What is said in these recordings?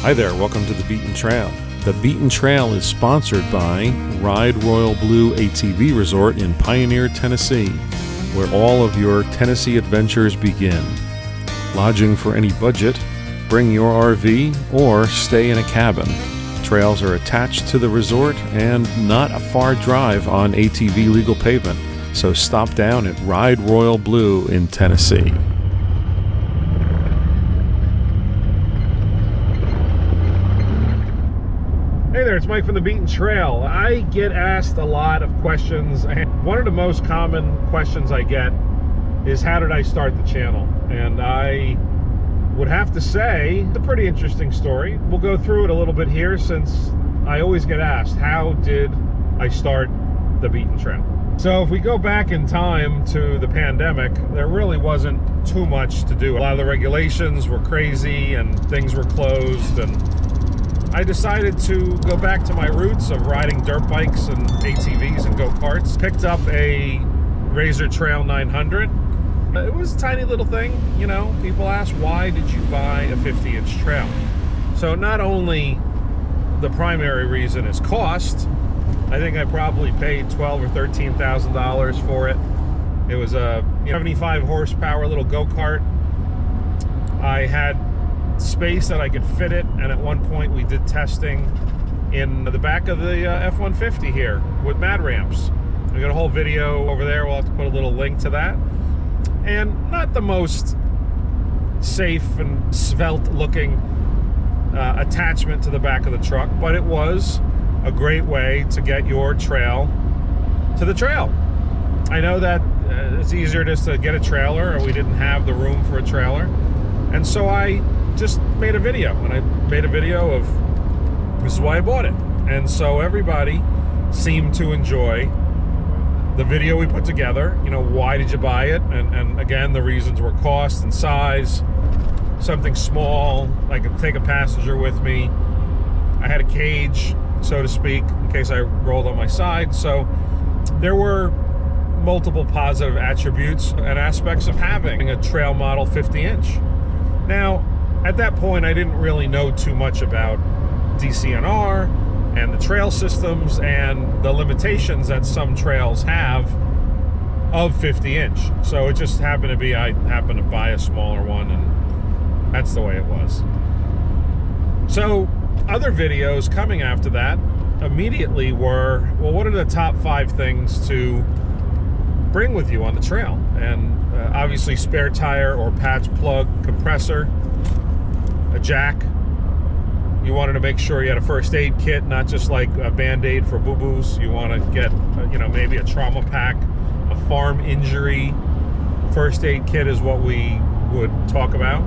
Hi there, welcome to The Beaten Trail. The Beaten Trail is sponsored by Ride Royal Blue ATV Resort in Pioneer, Tennessee, where all of your Tennessee adventures begin. Lodging for any budget, bring your RV, or stay in a cabin. Trails are attached to the resort and not a far drive on ATV legal pavement, so stop down at Ride Royal Blue in Tennessee. Hey there, it's Mike from The Beaten Trail. I get asked a lot of questions, and one of the most common questions I get is, how did I start the channel? And I would have to say, it's a pretty interesting story. We'll go through it a little bit here, since I always get asked, how did I start The Beaten Trail? So if we go back in time to the pandemic, there really wasn't too much to do. A lot of the regulations were crazy and things were closed, and I decided to go back to my roots of riding dirt bikes and ATVs and go-karts. Picked up a Rzr Trail 900. It was a tiny little thing, you know. People ask, why did you buy a 50-inch trail? So not only the primary reason is cost. I think I probably paid $12,000 or $13,000 for it. It was a 75 horsepower little go-kart. I had space that I could fit it, and at one point we did testing in the back of the F-150 here with MadRamps. We got a whole video over there. We'll have to put a little link to that. And not the most safe and svelte looking attachment to the back of the truck, but it was a great way to get your trail to the trail. I know that it's easier just to get a trailer, or we didn't have the room for a trailer, and so I just made a video, and I made a video of, this is why I bought it. And so everybody seemed to enjoy the video we put together. You know, why did you buy it? And again, the reasons were cost and size, something small, I could take a passenger with me. I had a cage, so to speak, in case I rolled on my side. So there were multiple positive attributes and aspects of having a trail model 50-inch. Now, at that point, I didn't really know too much about DCNR and the trail systems and the limitations that some trails have of 50-inch. So it just happened to be, I happened to buy a smaller one, and that's the way it was. So other videos coming after that immediately were, well, what are the top 5 things to bring with you on the trail? And obviously spare tire or patch plug compressor, a jack. You wanted to make sure you had a first aid kit, not just like a band-aid for boo-boos. You want to get, you know, maybe a trauma pack, a farm injury first aid kit is what we would talk about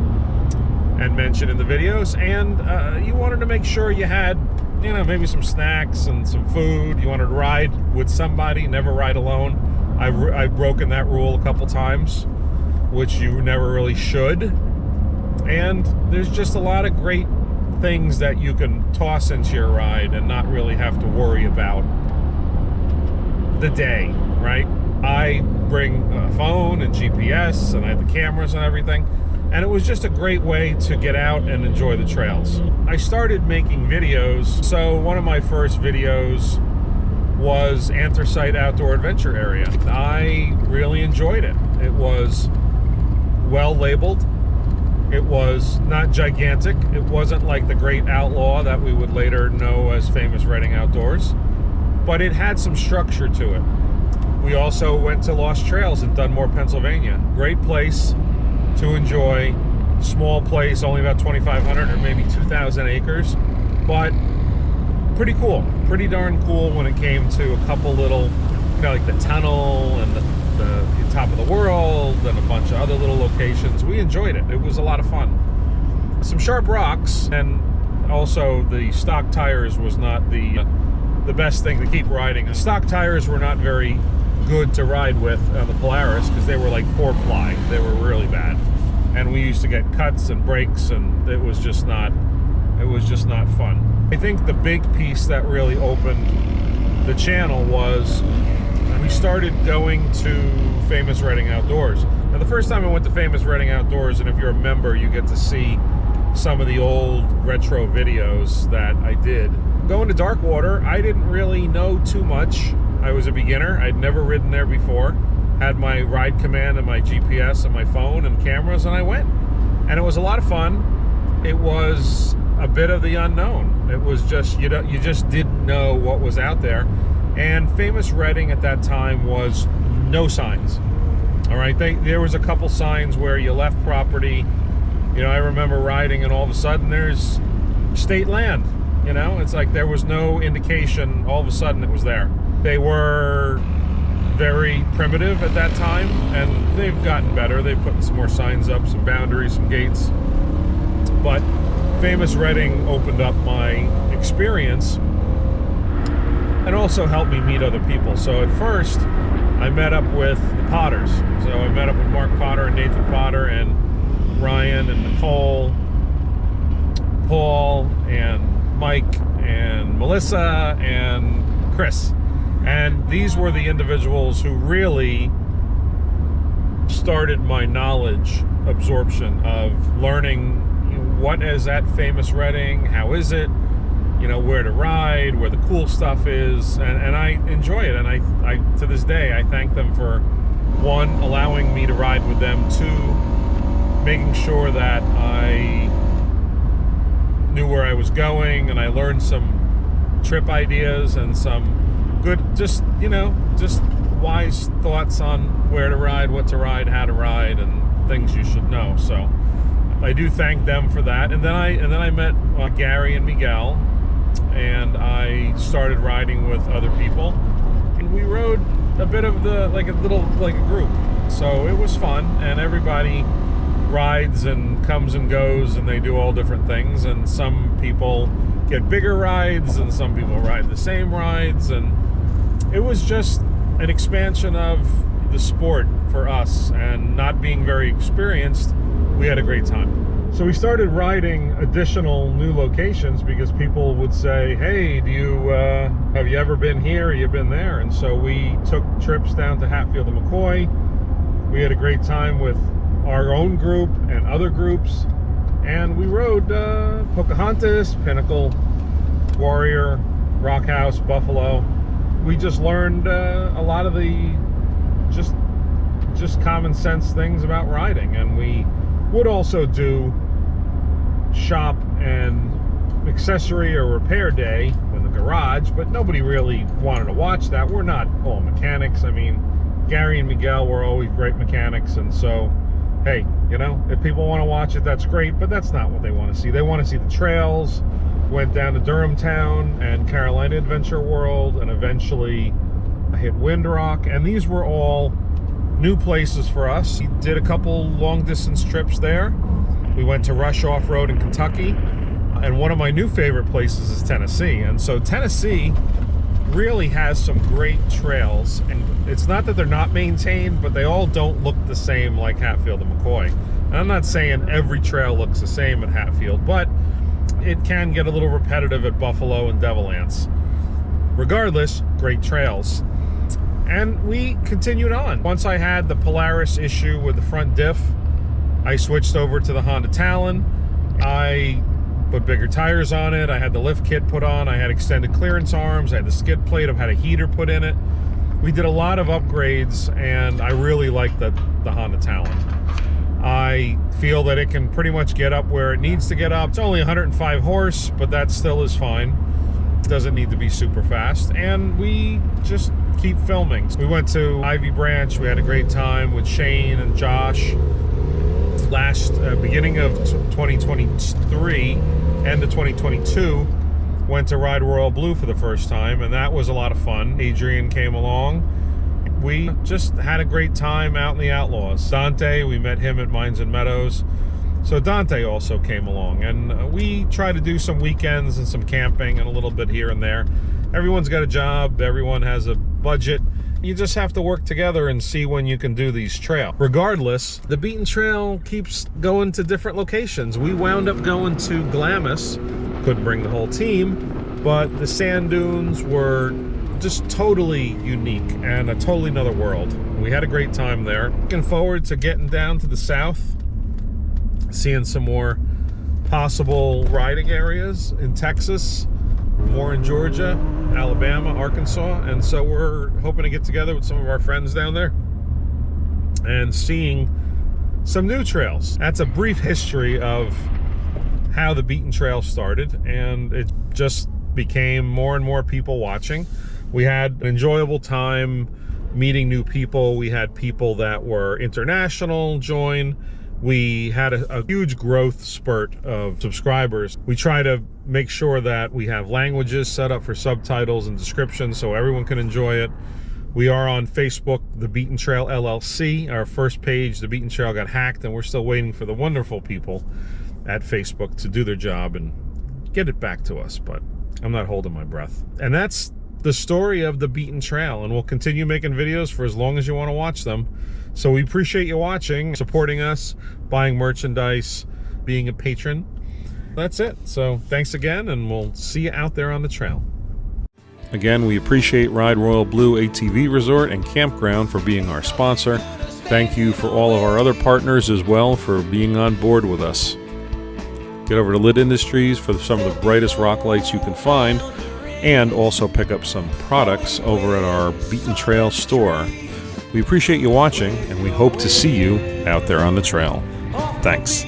and mention in the videos. And you wanted to make sure you had, you know, maybe some snacks and some food. You wanted to ride with somebody, never ride alone. I've broken that rule a couple times, which you never really should. And there's just a lot of great things that you can toss into your ride and not really have to worry about the day, right? I bring a phone and GPS, and I have the cameras and everything, and it was just a great way to get out and enjoy the trails. I started making videos, so one of my first videos was Anthracite Outdoor Adventure Area. I really enjoyed it. It was well labeled. It was not gigantic. It wasn't like the Great Outlaw that we would later know as Famous Redding Outdoors, but it had some structure to it. We also went to Lost Trails in Dunmore, Pennsylvania. Great place to enjoy. Small place, only about 2,500 or maybe 2,000 acres, but pretty cool. Pretty darn cool when it came to a couple little, you know, like the tunnel and the top of the world and a bunch of other little locations. We enjoyed it. It was a lot of fun. Some sharp rocks, and also the stock tires was not the best thing to keep riding. The stock tires were not very good to ride with on the Polaris because they were like 4-ply. They were really bad, and we used to get cuts and breaks, and it was just not fun. I think the big piece that really opened the channel was we started going to Famous Redding Outdoors. Now, the first time I went to Famous Redding Outdoors, and if you're a member, you get to see some of the old retro videos that I did. Going to dark water, I didn't really know too much. I was a beginner. I'd never ridden there before. Had my ride command and my GPS and my phone and cameras, and I went. And it was a lot of fun. It was a bit of the unknown. It was just, you just didn't know what was out there. And famous Redding at that time was no signs. All right, there was a couple signs where you left property. You know, I remember riding and all of a sudden there's state land. You know, it's like there was no indication, all of a sudden it was there. They were very primitive at that time, and they've gotten better. They've put some more signs up, some boundaries, some gates. But famous Redding opened up my experience and also helped me meet other people. So at first, I met up with the Potters. So I met up with Mark Potter and Nathan Potter and Ryan and Nicole, Paul and Mike and Melissa and Chris. And these were the individuals who really started my knowledge absorption of learning, you know, what is at famous Redding, how is it, you know, where to ride, where the cool stuff is, and I enjoy it. And I to this day, I thank them for, one, allowing me to ride with them, two, making sure that I knew where I was going, and I learned some trip ideas and some good, just, you know, just wise thoughts on where to ride, what to ride, how to ride, and things you should know. So I do thank them for that. And then I met Gary and Miguel, and I started riding with other people, and we rode a bit of like a group. So it was fun, and everybody rides and comes and goes, and they do all different things, and some people get bigger rides and some people ride the same rides, and it was just an expansion of the sport for us. And not being very experienced, we had a great time. So we started riding additional new locations because people would say, hey, have you ever been here, you been there? And so we took trips down to Hatfield and McCoy. We had a great time with our own group and other groups, and we rode Pocahontas, Pinnacle, Warrior, Rock House, Buffalo. We just learned a lot of the just common sense things about riding, and we would also do shop and accessory or repair day in the garage, but nobody really wanted to watch that. We're not all mechanics. I mean, Gary and Miguel were always great mechanics, and so hey, you know, if people want to watch it, that's great, but that's not what they want to see. They want to see the trails. Went down to Durham Town and Carolina Adventure World, and eventually I hit Windrock, and these were all new places for us. We did a couple long distance trips there. We went to Rush Off-Road in Kentucky, and one of my new favorite places is Tennessee. And so Tennessee really has some great trails, and it's not that they're not maintained, but they all don't look the same like Hatfield and McCoy. And I'm not saying every trail looks the same at Hatfield, but it can get a little repetitive at Buffalo and Devil Anse. Regardless, great trails. And we continued on. Once I had the Polaris issue with the front diff, I switched over to the Honda Talon. I put bigger tires on it. I had the lift kit put on. I had extended clearance arms. I had the skid plate. I've had a heater put in it. We did a lot of upgrades, and I really like the Honda Talon. I feel that it can pretty much get up where it needs to get up. It's only 105 horse, but that still is fine. It doesn't need to be super fast. And we just keep filming. We went to Ivy Branch. We had a great time with Shane and Josh. Beginning of 2023, end of 2022, went to ride Royal Blue for the first time, and that was a lot of fun. Adrian came along. We just had a great time out in the Outlaws. Dante, we met him at Mines and Meadows. So Dante also came along, and we try to do some weekends and some camping and a little bit here and there. Everyone's got a job, everyone has a budget. You just have to work together and see when you can do these trails. Regardless, the beaten trail keeps going to different locations. We wound up going to Glamis. Couldn't bring the whole team, but the sand dunes were just totally unique and a totally another world. We had a great time there. Looking forward to getting down to the south, seeing some more possible riding areas in Texas, more in Georgia, Alabama, Arkansas, and so we're hoping to get together with some of our friends down there and seeing some new trails. That's a brief history of how the Beaten Trail started, and it just became more and more people watching. We had an enjoyable time meeting new people. We had people that were international join. We had a huge growth spurt of subscribers. We try to make sure that we have languages set up for subtitles and descriptions so everyone can enjoy it. We are on Facebook, The Beaten Trail LLC. Our first page, The Beaten Trail, got hacked, and we're still waiting for the wonderful people at Facebook to do their job and get it back to us, but I'm not holding my breath. And that's the story of the Beaten Trail, and we'll continue making videos for as long as you want to watch them. So we appreciate you watching, supporting us, buying merchandise, being a patron. That's it. So thanks again, and we'll see you out there on the trail. Again, we appreciate Ride Royal Blue ATV Resort and Campground for being our sponsor. Thank you for all of our other partners as well for being on board with us. Get over to Lit Industries for some of the brightest rock lights you can find, and also pick up some products over at our Beaten Trail store. We appreciate you watching, and we hope to see you out there on the trail. Thanks.